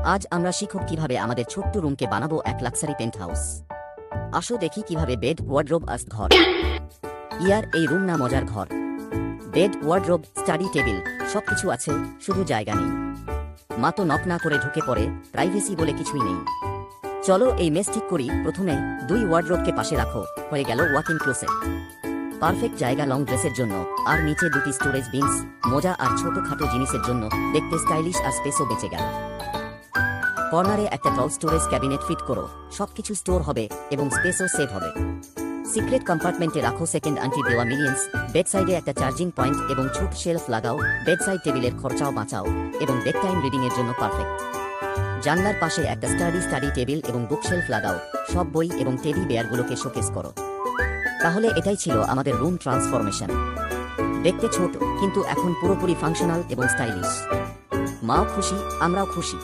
আজ আমরা শিখব কিভাবে আমাদের ছোট্ট রুমকে বানাবো এক লাক্সারি পেন্ট হাউস। আসো দেখি কিভাবে বেড, ওয়ার্ডরোব আর ঘর। ইয়ার এই রুম না মজার ঘর। বেড, ওয়ার্ডরোব, স্টাডি টেবিল সবকিছু আছে, শুধু জায়গা নেই। মা তো নক না করে ঢুকে পড়ে, প্রাইভেসি বলে কিছুই নেই। চলো এই মেস ঠিক করি। প্রথমে 2 ওয়ার্ডরোবকে পাশে রাখো, হয়ে গেল ওয়াক ইন ক্লোসেট। পারফেক্ট জায়গা লং ড্রেসের জন্য, আর নিচে 2টি স্টোরেজ বিনস, মোজা আর ছোটখাটো জিনিসের জন্য। দেখতে স্টাইলিশ আর স্পেসও বেঁচে গেল। কর্নারে একটা টল স্টোরেজ ক্যাবিনেট ফিট করো, সবকিছু স্টোর হবে এবং স্পেসও সেভ হবে। সিক্রেট কম্পার্টমেন্টে রাখো সেকেন্ড আন্টি দেওয়া মিলিয়ন্স। বেডসাইডে একটা চার্জিং পয়েন্ট এবং ছোট শেলফ লাগাও, বেডসাইড টেবিলের খরচাও বাঁচাও এবং বেড টাইম রিডিং এর জন্য পারফেক্ট। জানলার পাশে একটা স্টাডি টেবিল এবং বুকশেলফ লাগাও, সব বই এবং টেডি বেয়ারগুলোকে শোকেস করো। তাহলে এটাই ছিল আমাদের রুম ট্রান্সফরমেশন। দেখতে ছোট, কিন্তু এখন পুরোপুরি ফাংশনাল এবং স্টাইলিশ। মাও খুশি, আমরাও খুশি।